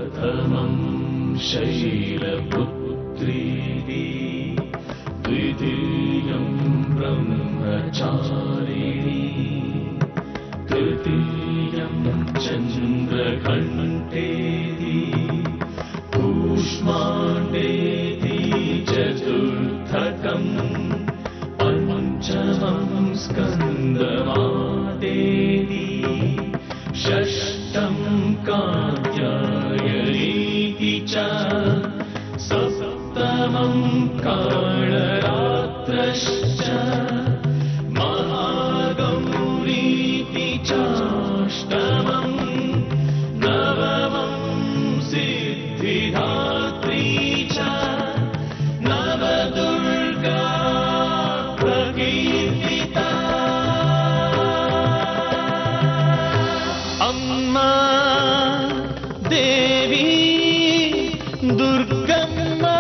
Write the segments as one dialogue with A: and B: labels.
A: प्रथमं शैलपुत्री द्वितीयं ब्रह्मचारिणी तृतीयं चन्द्रघण्टेति कूष्माण्डेति चतुर्थकम् पंचमं स्कन्दमादेति षष्ठं कात्यायनीति च सप्तमं कालरात्रश्च महागौरीति चाष्टमं नवमं सिद्धिदात्री च नवदुर्गा प्रकीर्तिता अम्मा देवी दुर्गम्मा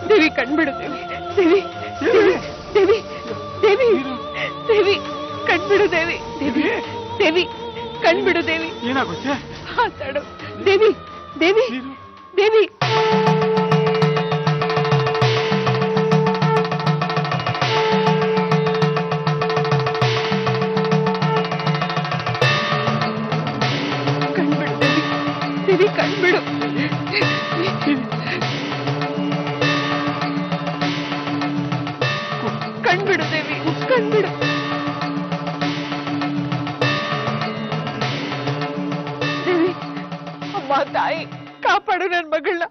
B: देवी कण्बिडु देवी देवी देवी देवी देवी कण्बिडु देवी देवी देवी कण्बिडु देवी
C: ಏನಾಗುತ್ತೆ
B: ಮಾತಾಡು ದೇವಿ ದೇವಿ ದೇವಿ ಕಣ್ಬಿಡು ದೇವಿ ದೇವಿ ಕಣ್ಬಿಡು ಕಣ್ಬಿಡು ದೇವಿ ಕಣ್ಬಿಡು ದೇವಿ ಅಮ್ಮ ತಾಯಿ ಕಾಪಾಡು ನನ್ನ ಮಗಳನ್ನ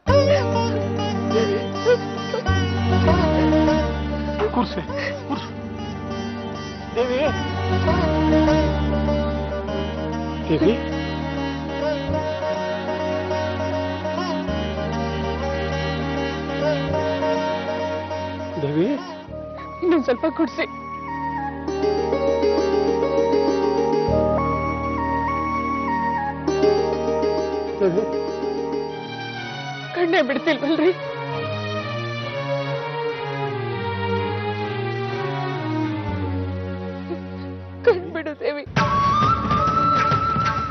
C: ಕೂರ್ಸೆ ಕೂರ್ಸು ದೇವಿ ದೇವಿ ದೇವಿ
B: ಇನ್ನೊಂದು ಸ್ವಲ್ಪ ಕುಡ್ಸಿ ಕಣ್ಣೇ ಬಿಡ್ತಿಲ್ವಲ್ರಿ ಕಣ್ಬಿಡು ದೇವಿ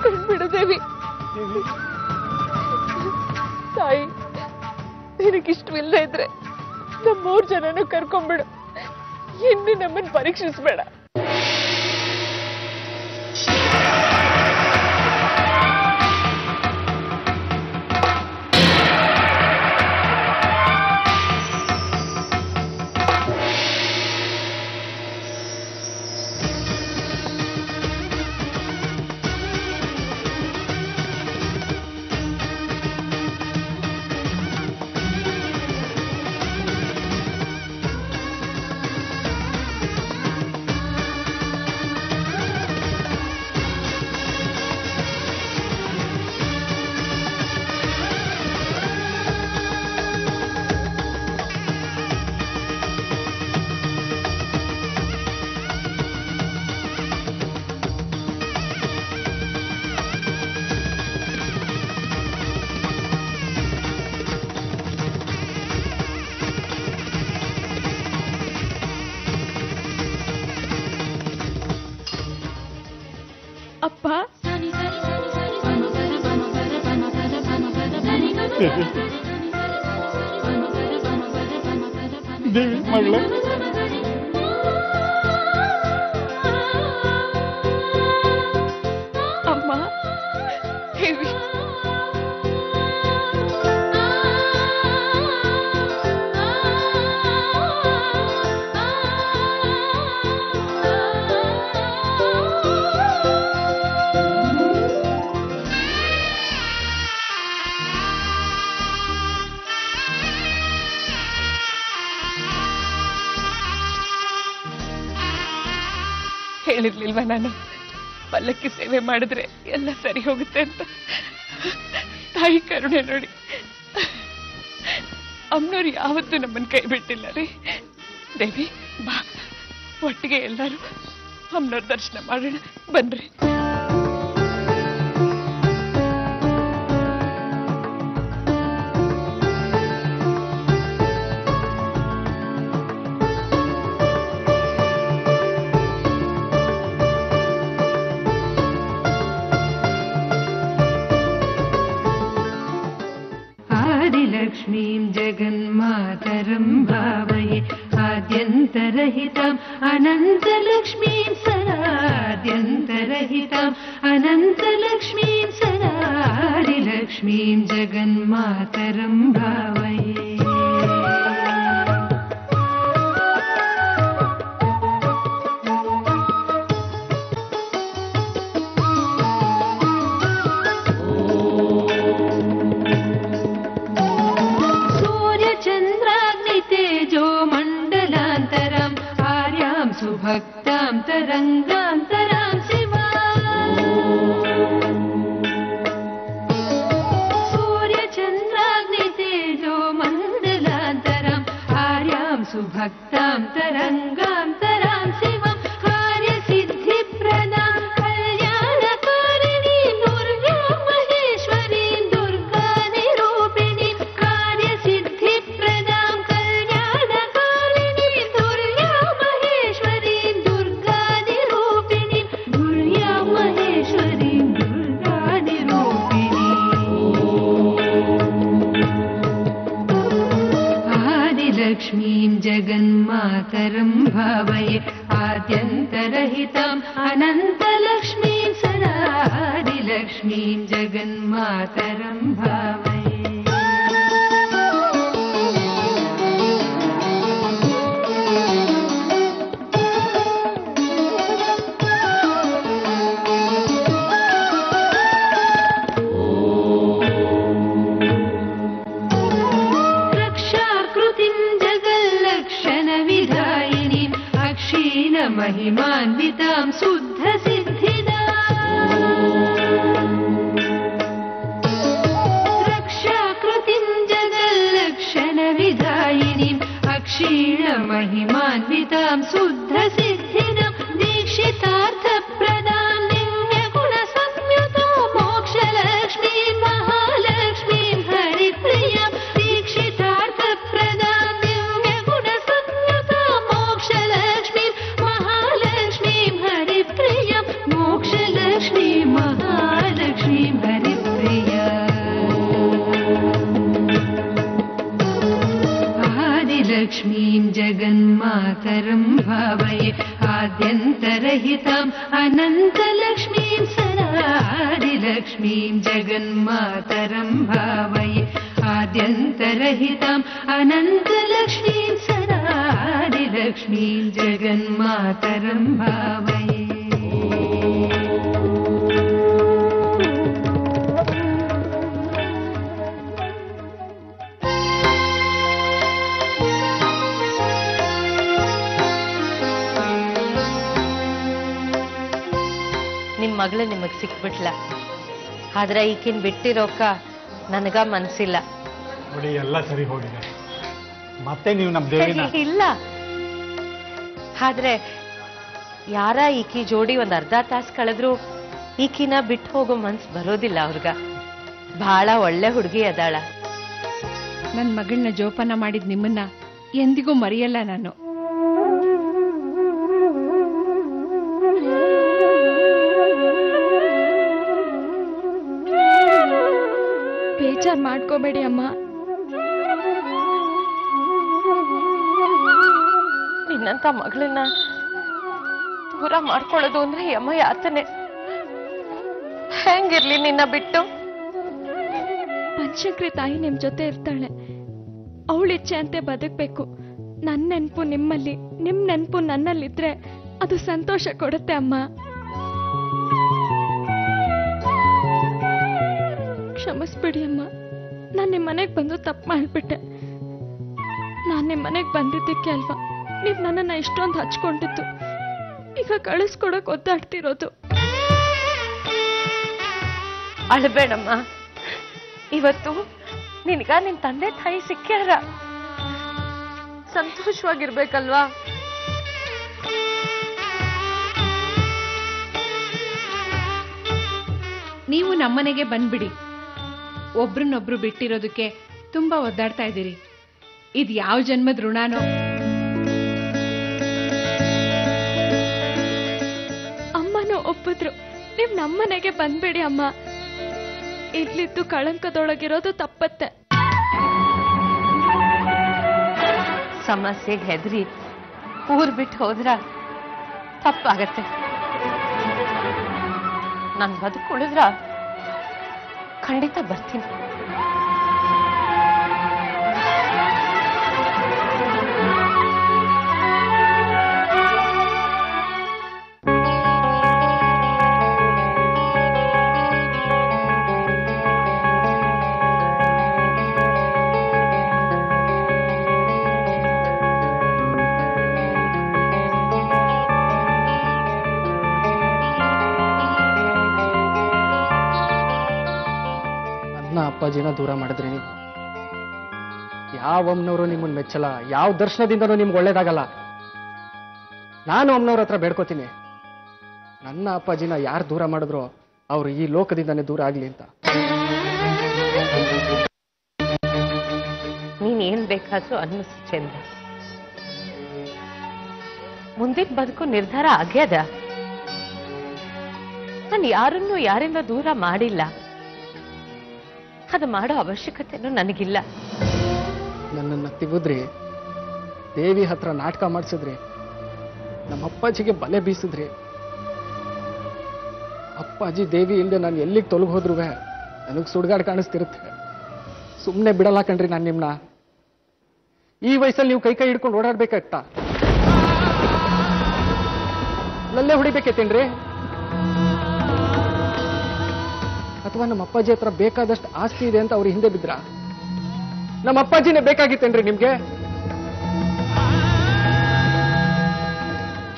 B: ಕಣ್ಬಿಡು ದೇವಿ ತಾಯಿ ನಿನಗಿಷ್ಟವಿಲ್ಲದೆ ಇದ್ರೆ ನಮ್ಮ 3 ಜನನು ಕರ್ಕೊಂಡ್ಬಿಡು ಇನ್ನು ನಮ್ಮನ್ನು ಪರೀಕ್ಷಿಸಬೇಡ ಅಪ್ಪ
C: ದೇವಿ ಮಗಳ
B: ಅಮ್ಮ ದೇವಿ ಹೇಳಿರ್ಲಿಲ್ವಾ ನಾನು ಪಲ್ಲಕ್ಕಿ ಸೇವೆ ಮಾಡಿದ್ರೆ ಎಲ್ಲ ಸರಿ ಹೋಗುತ್ತೆ ಅಂತ? ತಾಯಿ ಕರುಣೆ ನೋಡಿ, ಅಮ್ಮನವ್ರು ಯಾವತ್ತೂ ನಮ್ಮನ್ನ ಕೈ ಬಿಟ್ಟಿಲ್ಲ ರೀ. ದೇವಿ ಬಾ, ಒಟ್ಟಿಗೆ ಎಲ್ಲರೂ ಅಮ್ಮನವ್ರ ದರ್ಶನ ಮಾಡೋಣ ಬನ್ರಿ.
D: लक्ष्मीं जगन्मातरं भावये आद्यन्तरहिताम् अनन्तलक्ष्मीं सदाद्यन्तरहिताम् अनन्तलक्ष्मीं सदादिलक्ष्मीं जगन्मातरं भावये. भक्तां तरङ्गान्तरां शिवा सूर्यचन्द्राग्नितेजो मण्डलान्तरम् आर्यां सुभक्तां तरङ्गान्तरां शिवं कार्यसिद्धिप्रदां कल्याणकारिणीं दुर्गां महेश्वरीं दुर्गानिरूपिणीं कार्यसिद्धिप्रदां कल्याणकारिणीं दुर्गां महेश्वरीं दुर्गानिरूपिणीं दुर्गां महेश्वरीं दुर्गानिरूपिणीं. आदिलक्ष्मीं जगन्मातरं भावये आद्यन्तरहिताम् अनन्तलक्ष्मीं सदादिलक्ष्मीं जगन्मातरं भावये. महिमान्वितां शुद्धसिद्धिदां रक्षाकृतिं जगल्लक्षणविधायिनीम् अक्षीणमहिमान्वितां शुद्धसिद्धिदां दीक्षितार्थप्रदां दिव्यगुणसंयुतां मोक्षलक्ष्मीं महालक्ष्मीं हरिप्रियां दीक्षितार्थप्रदां दिव्यगुणसंयुतां मोक्षलक्ष्मीं हरिप्रिया मोक्षलक्ष्मी महालक्ष्मी हरिप्रिया. आदिलक्ष्मीं जगन्मातरं भावये आद्यन्तरहिताम् अनन्तलक्ष्मीं सदादिलक्ष्मीं जगन्मातरं भावये आद्यन्तरहिताम् अनन्तलक्ष्मीं सदादिलक्ष्मीं जगन्मातरं भावये.
E: ನಿಮ್ ಮಗಳು ನಿಮಗ್ ಸಿಕ್ಬಿಟ್ಲ, ಆದ್ರೆ ಈಕಿನ್ ಬಿಟ್ಟಿರೋಕ ನನಗ ಮನ್ಸಿಲ್ಲ.
C: ನೋಡಿ ಎಲ್ಲ ಸರಿ ಹೋಗಿದೆ, ಮತ್ತೆ ನೀವು ನಮ್ಮ ದೇವಿನ
E: ಇಲ್ಲ. ಆದ್ರೆ ಯಾರ ಈಕಿ ಜೋಡಿ ಒಂದ್ ಅರ್ಧ ತಾಸು ಕಳೆದ್ರು ಈಕಿನ ಬಿಟ್ಟು ಹೋಗೋ ಮನ್ಸ್ ಬರೋದಿಲ್ಲ ಅವ್ರಗ. ಬಹಳ ಒಳ್ಳೆ ಹುಡುಗಿ ಅದಾಳ.
B: ನನ್ ಮಗಳನ್ನ ಜೋಪಾನ ಮಾಡಿದ್ ನಿಮ್ಮನ್ನ ಎಂದಿಗೂ ಮರೆಯಲ್ಲ ನಾನು. ಬೇಜಾರ್ ಮಾಡ್ಕೋಬೇಡಿ ಅಮ್ಮ.
E: ನಿನ್ನಂತ ಮಗಳನ್ನ ದೂರ ಮಾಡ್ಕೊಳ್ಳೋದು ಅಂದ್ರೆ ಯಮ ಯಾತನೆ. ಹೆಂಗಿರ್ಲಿ ನಿನ್ನ ಬಿಟ್ಟು?
B: ಪಂಚಕ್ರಿ ತಾಯಿ ನಿಮ್ ಜೊತೆ ಇರ್ತಾಳೆ. ಅವಳಿಚ್ಛೆ ಅಂತೆ ಬದುಕ್ಬೇಕು. ನನ್ನ ನೆನಪು ನಿಮ್ಮಲ್ಲಿ, ನಿಮ್ ನೆನಪು ನನ್ನಲ್ಲಿದ್ರೆ ಅದು ಸಂತೋಷ ಕೊಡುತ್ತೆ ಅಮ್ಮ. ಕ್ಷಮಿಸ್ಬಿಡಿ ಅಮ್ಮ, ನಾನು ನಿಮ್ಮ ಮನೆಗೆ ಬಂದು ತಪ್ಪು ಮಾಡ್ಬಿಟ್ಟೆ. ನಾನು ನಿಮ್ಮ ಮನೆಗೆ ಬಂದಿದ್ದಕ್ಕೆ ಅಲ್ವಾ ನೀವು ನನ್ನನ್ನು ಇಷ್ಟೊಂದು ಹಚ್ಕೊಂಡಿದ್ದು. ಈಗ ಕಳಿಸ್ಕೊಡಕ್ ಒದ್ದಾಡ್ತಿರೋದು.
E: ಅಳಬೇಡಮ್ಮ. ಇವತ್ತು ನಿನ್ಗ ನಿನ್ ತಂದೆ ತಾಯಿ ಸಿಕ್ಕ್ಯಾರ, ಸಂತೋಷವಾಗಿರ್ಬೇಕಲ್ವಾ?
D: ನೀವು ನಮ್ಮನೆಗೆ ಬಂದ್ಬಿಡಿ. ಒಬ್ರನ್ನೊಬ್ರು ಬಿಟ್ಟಿರೋದಕ್ಕೆ ತುಂಬಾ ಒದ್ದಾಡ್ತಾ ಇದ್ದೀರಿ. ಇದು ಯಾವ ಜನ್ಮದ ಋಣನೋ.
B: ಅಮ್ಮನೂ ಒಪ್ಪಿದ್ರು, ನೀವ್ ನಮ್ಮನೆಗೆ ಬಂದ್ಬಿಡಿ ಅಮ್ಮ. ಇಲ್ಲಿದ್ದು ಕಳಂಕದೊಳಗಿರೋದು ತಪ್ಪತ್ತೆ.
E: ಸಮಸ್ಯೆಗೆ ಹೆದರಿ ಊರ್ ಬಿಟ್ಟು ಹೋದ್ರ ತಪ್ಪಾಗತ್ತೆ. ನನ್ ಬದುಕುಳಿದ್ರ ಖಂಡಿತ ಬರ್ತೀನಿ.
F: ಅಪ್ಪಾಜಿನ ದೂರ ಮಾಡಿದ್ರಿ ನೀವು. ಯಾವ ಅಮ್ಮನವರು ನಿಮ್ಮನ್ನ ಮೆಚ್ಚಲ್ಲ, ಯಾವ ದರ್ಶನದಿಂದನೂ ನಿಮ್ಗೆ ಒಳ್ಳೇದಾಗಲ್ಲ. ನಾನು ಅಮ್ಮನವ್ರ ಹತ್ರ ಬೇಡ್ಕೋತೀನಿ, ನನ್ನ ಅಪ್ಪಾಜಿನ ಯಾರು ದೂರ ಮಾಡಿದ್ರೋ ಅವ್ರು ಈ ಲೋಕದಿಂದಾನೇ ದೂರ ಆಗ್ಲಿ ಅಂತ.
E: ನೀನ್ ಏನ್ ಬೇಕಾದ್ರೂ ಅನ್ನಿಸು ಚಂದ್ರ. ಮುಂದಿನ ಬದುಕು ನಿರ್ಧಾರ ಆಗ್ಯದ. ನಾನು ಯಾರನ್ನೂ ಯಾರಿಂದ ದೂರ ಮಾಡಿಲ್ಲ. ಅದು ಮಾಡೋ ಅವಶ್ಯಕತೆನೂ ನನಗಿಲ್ಲ.
F: ನನ್ನನ್ನ ತಿವಿದ್ರಿ, ದೇವಿ ಹತ್ರ ನಾಟಕ ಮಾಡಿಸಿದ್ರಿ, ನಮ್ಮ ಅಪ್ಪಾಜಿಗೆ ಬಲೆ ಬೀಸಿದ್ರಿ. ಅಪ್ಪಾಜಿ ದೇವಿ ಇಲ್ಲದೆ ನಾನು ಎಲ್ಲಿಗೆ ತೊಲಗಿ ಹೋದ್ರು ನನಗೆ ಸುಡ್ಗಾಡ್ ಕಾಣಿಸ್ತಿರುತ್ತೆ. ಸುಮ್ಮನೆ ಬಿಡಲ್ಲ ಕಣ್ರಿ ನಾನು ನಿಮ್ನ. ಈ ವಯಸ್ಸಲ್ಲಿ ನೀವು ಕೈ ಕೈ ಹಿಡ್ಕೊಂಡು ಓಡಾಡ್ಬೇಕಾಗ್ತ? ಅಲ್ಲೇ ಹೊಡಿಬೇಕೇತೇನ್ರಿ? ಅಥವಾ ನಮ್ಮ ಅಪ್ಪಾಜಿ ಹತ್ರ ಬೇಕಾದಷ್ಟು ಆಸ್ತಿ ಇದೆ ಅಂತ ಅವ್ರು ಹಿಂದೆ ಬಿದ್ರ? ನಮ್ಮ ಅಪ್ಪಾಜಿನೇ ಬೇಕಾಗಿತ್ತೇನ್ರಿ ನಿಮ್ಗೆ?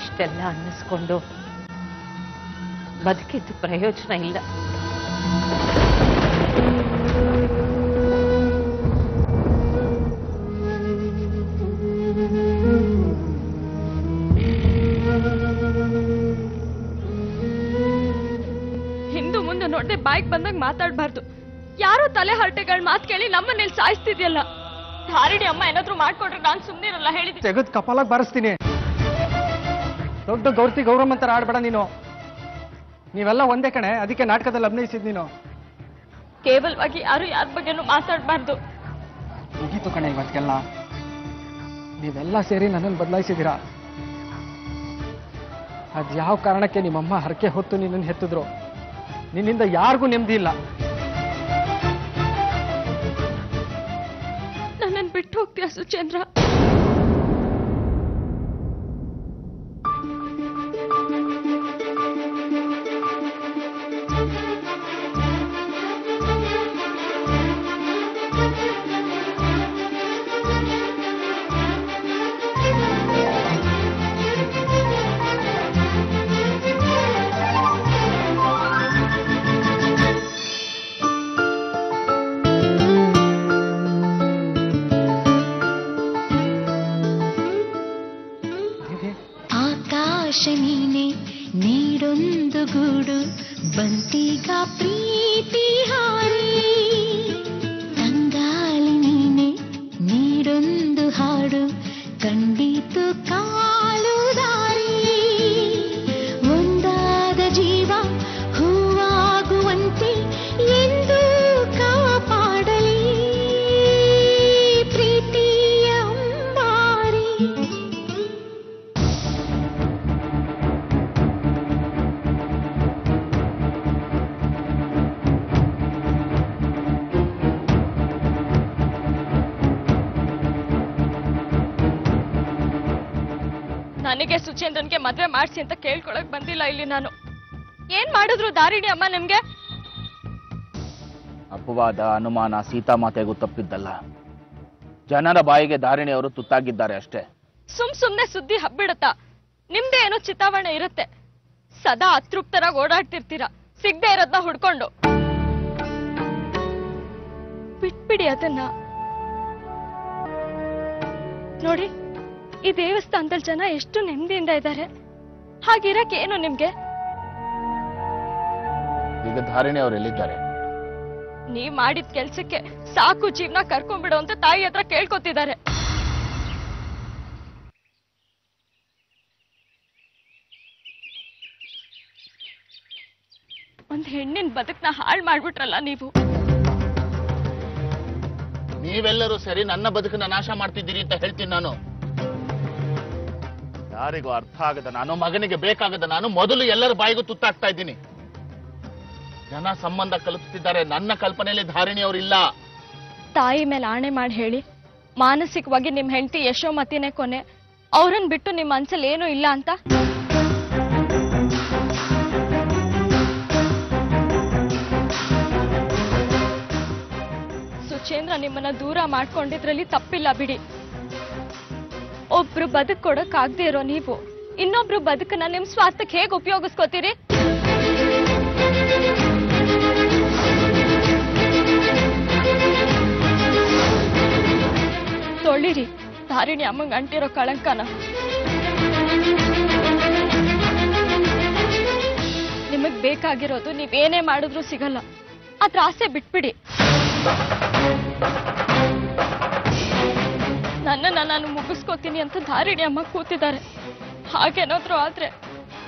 E: ಇಷ್ಟೆಲ್ಲ ಅನ್ನಿಸ್ಕೊಂಡು ಬದುಕಿದ್ದು ಪ್ರಯೋಜನ ಇಲ್ಲ.
B: ಹಿಂದೂ ಮುಂದೆ ನೋಡದೆ ಬಾಯ್ಗೆ ಬಂದಾಗ ಮಾತಾಡ್ಬಾರ್ದು. ಯಾರೋ ತಲೆ ಹರಟೆಗಳ ಮಾತು ಕೇಳಿ ನಮ್ಮನೇಲಿ ಸಾಯಿಸ್ತಿದ್ಯಲ್ಲ. ಧಾರಿಣಿ ಅಮ್ಮ ಏನಾದ್ರು ಮಾಡ್ಕೊಡ್ರೆ ನಾನು ಸುಮ್ಮನೆ ಇರಲ್ಲ ಹೇಳಿದ್ದೆ.
F: ತೆಗೆದು ಕಪಾಲಾಗಿ ಬಾರಿಸ್ತೀನಿ. ದೊಡ್ಡ ಗೌರ್ತಿ ಗೌರಮ್ಮ ಅಂತಾರ ಆಡ್ಬೇಡ ನೀನು. ನೀವೆಲ್ಲ ಒಂದೇ ಕಣೆ, ಅದಕ್ಕೆ ನಾಟಕದಲ್ಲಿ ಅಭಿನಯಿಸಿದ್ ನೀನು.
B: ಕೇವಲವಾಗಿ ಯಾರು ಯಾರ ಬಗ್ಗೆನೂ ಮಾತಾಡ್ಬಾರ್ದು.
F: ಮುಗೀತು ಕಣೆ ಇವತ್ತಿಗೆಲ್ಲ. ನೀವೆಲ್ಲ ಸೇರಿ ನನ್ನನ್ನು ಬದಲಾಯಿಸಿದ್ದೀರಾ. ಅದ್ಯಾವ ಕಾರಣಕ್ಕೆ ನಿಮ್ಮಮ್ಮ ಹರಕೆ ಹೊತ್ತು ನಿನ್ನನ್ನು ಹೆತ್ತಿದ್ರು. ನಿನ್ನಿಂದ ಯಾರಿಗೂ ನೆಮ್ಮದಿ ಇಲ್ಲ.
B: ನನ್ನನ್ನು ಬಿಟ್ಟು ಹೋಗ್ತೀಯ ಸುಚೇಂದ್ರ?
G: ನೀನೆ ನೀಡೊಂದು ಗೂಡು ಬಂತೀಗ ಪ್ರೀತಿ ಹಾರಿ, ತಂಗಾಳಿ ನೀನೆ ನೀಡೊಂದು ಹಾಡು ಕಂಡಿತು ಕಾಲು ದಾರಿ. ಒಂದಾದ ಜೀವ ಹೂವಾಗುವಂತೆ ಎಂದು ಕಾಪಾಡಲಿ ಪ್ರೀತಿಯ ಅಂಬಾರಿ.
B: ನನಗೆ ಸುಚೇಂದ್ರನ್ಗೆ ಮದ್ವೆ ಮಾಡಿಸಿ ಅಂತ ಕೇಳ್ಕೊಳಕ್ ಬಂದಿಲ್ಲ ಇಲ್ಲಿ ನಾನು. ಏನ್ ಮಾಡಿದ್ರು ಧಾರಿಣಿ ಅಮ್ಮ ನಿಮ್ಗೆ?
H: ಅಪವಾದ ಅನುಮಾನ ಸೀತಾಮಾತೆಗೂ ತಪ್ಪಿದ್ದಲ್ಲ. ಜನರ ಬಾಯಿಗೆ ಧಾರಿಣಿ ಅವರು ತುತ್ತಾಗಿದ್ದಾರೆ ಅಷ್ಟೇ.
B: ಸುಮ್ನೆ ಸುದ್ದಿ ಹಬ್ಬಿಡತ್ತ. ನಿಮ್ದೇ ಏನೋ ಚಿತಾವಣೆ ಇರುತ್ತೆ. ಸದಾ ಅತೃಪ್ತರಾಗಿ ಓಡಾಡ್ತಿರ್ತೀರ, ಸಿಗದೆ ಇರೋದನ್ನ ಹುಡ್ಕೊಂಡು. ಬಿಟ್ಬಿಡಿ ಅದನ್ನ. ನೋಡಿ, ಈ ದೇವಸ್ಥಾನದಲ್ಲಿ ಜನ ಎಷ್ಟು ನೆಮ್ಮದಿಯಿಂದ ಇದ್ದಾರೆ. ಹಾಗಿರಕ್ಕೆ ಏನು ನಿಮ್ಗೆ?
H: ಈಗ ಧಾರಿಣಿ ಅವ್ರು ಎಲ್ಲಿದ್ದಾರೆ?
B: ನೀವ್ ಮಾಡಿದ ಕೆಲ್ಸಕ್ಕೆ ಸಾಕು, ಜೀವನ ಕರ್ಕೊಂಡ್ಬಿಡು ಅಂತ ತಾಯಿ ಹತ್ರ ಕೇಳ್ಕೊತಿದ್ದಾರೆ. ಒಂದ್ ಹೆಣ್ಣಿನ ಬದುಕ್ನ ಹಾಳು ಮಾಡ್ಬಿಟ್ರಲ್ಲ ನೀವು.
H: ನೀವೆಲ್ಲರೂ ಸರಿ ನನ್ನ ಬದುಕನ್ನ ನಾಶ ಮಾಡ್ತಿದ್ದೀರಿ ಅಂತ ಹೇಳ್ತೀನಿ ನಾನು. ಯಾರಿಗೂ ಅರ್ಥ ಆಗದ ನಾನು, ಮಗನಿಗೆ ಬೇಕಾಗದ ನಾನು ಮೊದಲು ಎಲ್ಲರ ಬಾಯಿಗೂ ತುತ್ತಾಗ್ತಾ ಇದ್ದೀನಿ. ಜನ ಸಂಬಂಧ ಕಲ್ಪಿಸ್ತಿದ್ದಾರೆ, ನನ್ನ ಕಲ್ಪನೆಯಲ್ಲಿ ಧಾರಿಣಿ ಅವರಿಲ್ಲ.
B: ತಾಯಿ ಮೇಲೆ ಆಣೆ ಮಾಡಿ ಹೇಳಿ, ಮಾನಸಿಕವಾಗಿ ನಿಮ್ ಹೆಂಡತಿ ಯಶೋಮತಿನೇ ಕೊನೆ, ಅವ್ರನ್ನ ಬಿಟ್ಟು ನಿಮ್ ಮನ್ಸಲ್ಲಿ ಏನೂ ಇಲ್ಲ ಅಂತ. ಸುಚೇಂದ್ರ ನಿಮ್ಮನ್ನ ದೂರ ಮಾಡ್ಕೊಂಡಿದ್ರಲ್ಲಿ ತಪ್ಪಿಲ್ಲ ಬಿಡಿ. ಒಬ್ರು ಬದುಕ್ ಕೊಡಕ್ಕಾಗದೆ ಇರೋ ನೀವು ಇನ್ನೊಬ್ರು ಬದುಕನ್ನ ನಿಮ್ ಸ್ವಾರ್ಥಕ್ಕೆ ಹೇಗೆ ಉಪಯೋಗಿಸ್ಕೋತೀರಿ? ತೊಳಿರಿ ಧಾರಿಣಿ ಅಮ್ಮಂಗ್ ಅಂಟಿರೋ ಕಳಂಕನ. ನಿಮಗ್ ಬೇಕಾಗಿರೋದು ನೀವೇನೇ ಮಾಡಿದ್ರು ಸಿಗಲ್ಲ. ಅದ್ರ ಆಸೆ ಬಿಟ್ಬಿಡಿ. ನನ್ನನ್ನ ನಾನು ಮುಗಿಸ್ಕೋತೀನಿ ಅಂತ ಧಾರಿಣಿ ಅಮ್ಮ ಕೂತಿದ್ದಾರೆ. ಹಾಗೇನಾದ್ರೂ ಆದ್ರೆ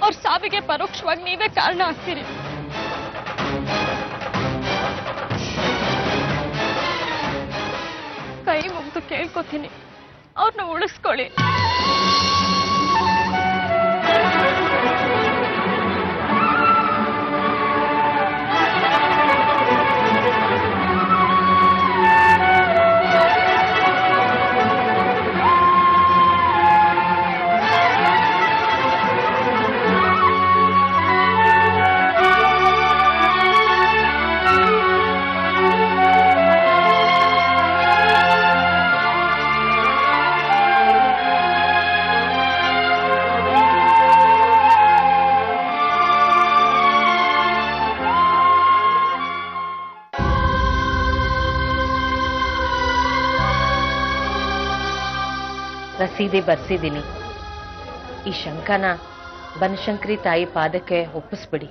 B: ಅವ್ರ ಸಾವಿಗೆ ಪರೋಕ್ಷವಾಗಿ ನೀವೇ ಕಾರಣ ಆಗ್ತೀರಿ. ಕೈ ಮುಗ್ದು ಕೇಳ್ಕೊತೀನಿ, ಅವ್ರನ್ನ ಉಳಿಸ್ಕೊಳ್ಳಿ.
E: ರಸೀದಿ ಬರ್ಸಿದ್ದೀನಿ. ಈ ಶಂಕನ ಬನಶಂಕರಿ ತಾಯಿ ಪಾದಕ್ಕೆ ಒಪ್ಪಿಸ್ಬಿಡಿ.